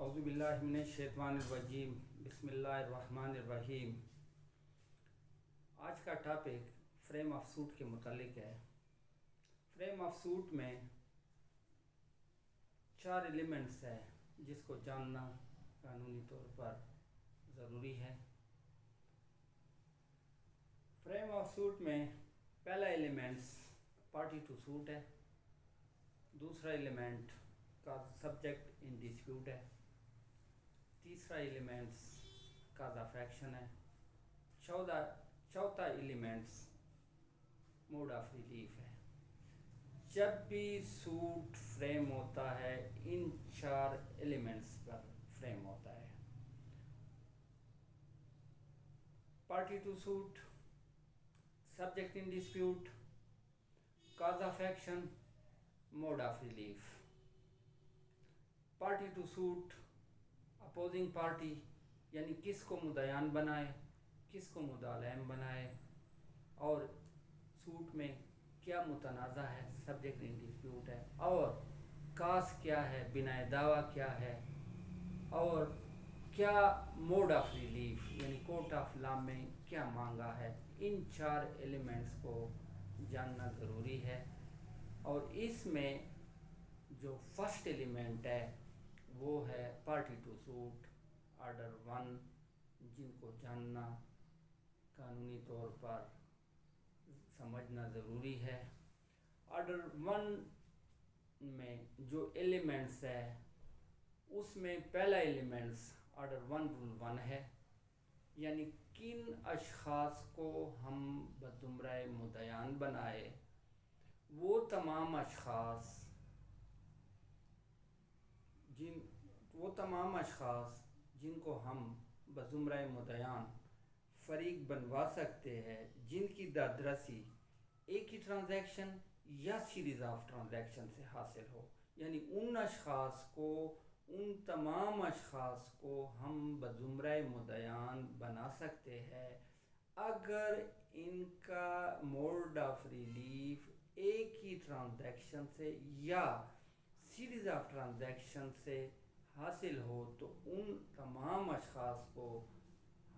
اعوذ باللہ من الشیطان الرجیم، بسم اللہ الرحمن الرحیم۔ آج کا ٹاپک فریم آف سوٹ کے متعلق ہے۔ فریم آف سوٹ میں 4 ایلیمنٹس ہیں جس کو جاننا قانونی طور پر ضروری ہے۔ فریم آف سوٹ میں پہلا ایلیمنٹس پارٹی ٹو سوٹ ہے، دوسرا ایلیمنٹ کا سبجیکٹ ان ڈسپیوٹ ہے، تیسرا ایلیمنٹس کاز آف ایکشن ہے، چوتھا ایلیمنٹس موڈ آف ریلیف ہے۔ جب بھی سوٹ فریم ہوتا ہے ان 4 ایلیمنٹس پر فریم ہوتا ہے۔ Party to suit, subject in dispute, cause of action, mode of relief. Party to suit opposing party, یعنی کس کو مدعیان بنائے، کس کو مدعلیم بنائے، اور سوٹ میں کیا متنازع ہے، سبجیکٹ ان ڈسپیوٹ ہے، اور کاز کیا ہے، بنائے دعویٰ کیا ہے، اور کیا موڈ آف ریلیف یعنی کورٹ آف لا میں کیا مانگا ہے۔ ان 4 ایلیمنٹس کو جاننا ضروری ہے، اور اس میں جو فرسٹ ایلیمنٹ ہے وہ ہے پارٹی ٹو سوٹ آرڈر 1، جن کو جاننا قانونی طور پر سمجھنا ضروری ہے۔ آرڈر 1 میں جو ایلیمنٹس ہے اس میں پہلا ایلیمنٹس آرڈر 1 رول 1 ہے، یعنی کن اشخاص کو ہم بزمرہ مدعیان بنائے، وہ تمام اشخاص جن کو ہم بزمرہ مدعیان فریق بنوا سکتے ہیں، جن کی دادرسی ایک ہی ٹرانزیکشن یا سیریز آف ٹرانزیکشن سے حاصل ہو، یعنی ان تمام اشخاص کو ہم بزمرہ مدعیان بنا سکتے ہیں اگر ان کا موڈ آف ریلیف ایک ہی ٹرانزیکشن سے یا سیریز آف ٹرانزیکشن سے حاصل ہو، تو ان تمام اشخاص کو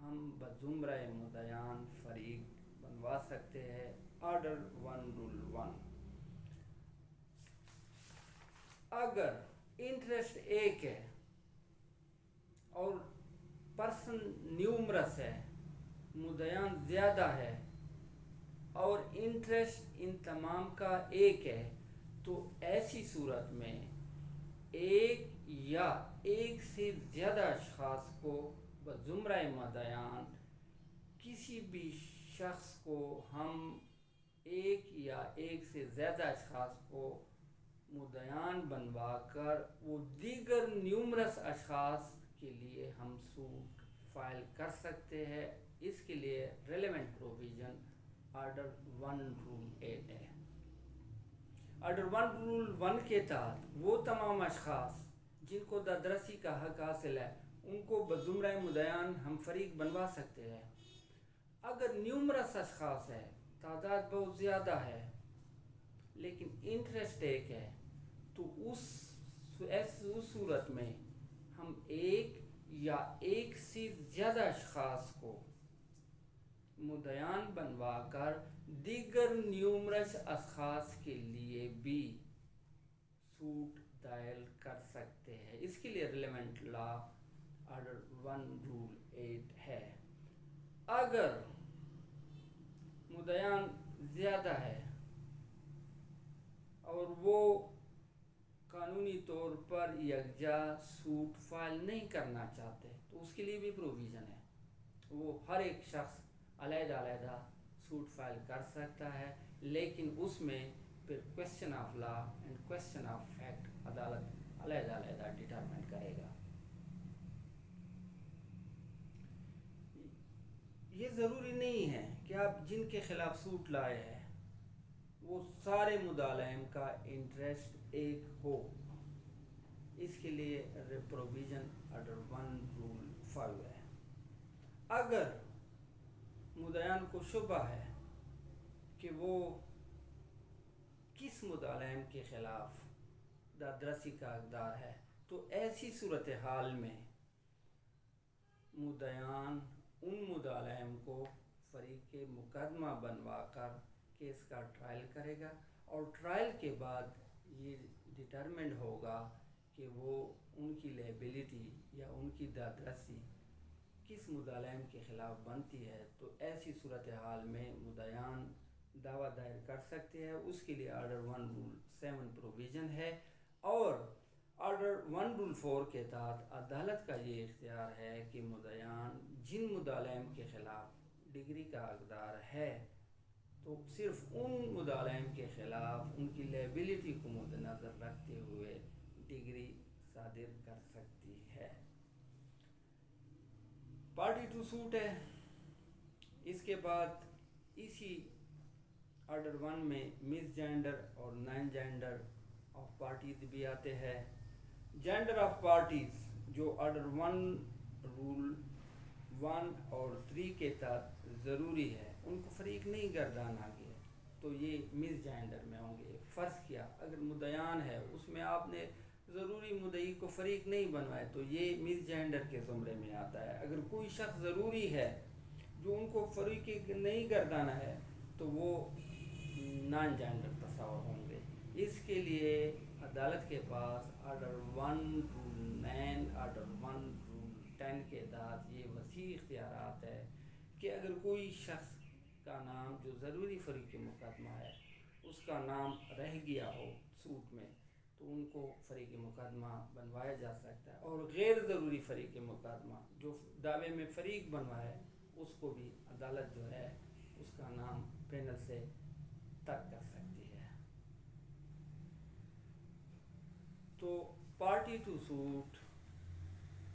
ہم بزمرہ مدعیان فریق بنوا سکتے ہیں۔ Order 1 rule 1۔ اگر انٹرسٹ ایک ہے اور پرسن نیومرس ہے، مدعیان زیادہ ہے، اور انٹرسٹ ان تمام کا ایک ہے، تو ایسی صورت میں ایک یا ایک سے زیادہ اشخاص کو بزمرہ مدعیان، کسی بھی شخص کو ہم ایک یا ایک سے زیادہ اشخاص کو مدعیان بنوا کر وہ دیگر نیومرس اشخاص کے لیے ہم سوٹ فائل کر سکتے ہیں۔ اس کے لیے ریلیونٹ پروویژن آرڈر 1 رول 8 ہے۔ آرڈر 1 رول 1 کے تحت وہ تمام اشخاص جن کو دادرسی کا حق حاصل ہے، ان کو بزمرہ مدعیان ہم فریق بنوا سکتے ہیں۔ اگر نیومرس اشخاص ہے، تعداد بہت زیادہ ہے، لیکن انٹرسٹ ایک ہے، تو اس صورت میں ہم ایک یا ایک سے زیادہ اشخاص کو مدعیان بنوا کر دیگر نیومرس اشخاص کے لیے بھی سوٹ دائر کر سکتے ہیں۔ اس کے لیے ریلیونٹ لا آرڈر 1 رول 8 ہے۔ اگر مدعیان زیادہ ہے اور وہ قانونی طور پر یکجا سوٹ فائل نہیں کرنا چاہتے، تو اس کے لیے بھی پروویژن ہے۔ وہ ہر ایک شخص علیحدہ علیحدہ سوٹ فائل کر سکتا ہے، لیکن اس میں پھر question of law and question of fact عدالت علیحدہ علیحدہ ڈیٹرمنٹ کرے گا۔ یہ ضروری نہیں ہے کہ آپ جن کے خلاف سوٹ لائے ہیں وہ سارے مدعلیم کا انٹرسٹ ایک ہو۔ اس کے لیے پروویژن آرڈر 1 رول 5 ہے۔ اگر مدعیان کو شبہ ہے کہ وہ کس مدعلیم کے خلاف دادرسی کا حقدار ہے، تو تو ایسی صورتحال میں مدعیان ان مدعلیم کو فریق مقدمہ بنوا کر کیس کا ٹرائل کرے گا، اور ٹرائل کے بعد یہ ڈٹرمنڈ ہوگا کہ وہ ان کی لیبلٹی یا ان کی دادرسی کس مدعلیم کے خلاف بنتی ہے۔ تو ایسی صورتحال میں مدعیان دعویٰ دائر کر سکتے ہیں، اس کے لیے آرڈر 1 رول 7 پروویژن ہے، اور آرڈر 1 رول 4 کے تحت عدالت کا یہ اختیار ہے کہ مدعیان جن مدعلیم کے خلاف ڈگری کا حقدار ہے تو صرف ان مدعلیم کے خلاف ان کی لیبلٹی کو مد نظر رکھتے ہوئے ڈگری صادر کر سکتی ہے۔ پارٹی ٹو سوٹ ہے۔ اس کے بعد اسی آرڈر 1 میں مس جینڈر اور نان جینڈر آف پارٹیز بھی آتے ہیں۔ جینڈر آف پارٹیز جو آرڈر 1 رول 1 اور 3 کے تحت ضروری ہے، ان کو فریق نہیں گردانا گیا تو یہ مس جینڈر میں ہوں گے۔ فرض کیا اگر مدعیان ہے اس میں آپ نے ضروری مدعی کو فریق نہیں بنوائے تو یہ مس جینڈر کے زمرے میں آتا ہے۔ اگر کوئی شخص ضروری ہے جو ان کو فریق نہیں گردانا ہے تو وہ نان جینڈر تصور ہوں گے۔ اس کے لیے عدالت کے پاس آرڈر 1 رول 9 آرڈر 1 رول 10 کے تحت یہ وسیع اختیارات ہے کہ اگر کوئی شخص کا نام جو ضروری فریق مقدمہ ہے اس کا نام رہ گیا ہو سوٹ میں تو ان کو فریق مقدمہ بنوایا جا سکتا ہے، اور غیر ضروری فریق مقدمہ جو دعوے میں فریق بنوائے اس کو بھی عدالت جو ہے اس کا نام پینل سے ترک کر سکتی ہے۔ تو پارٹی ٹو سوٹ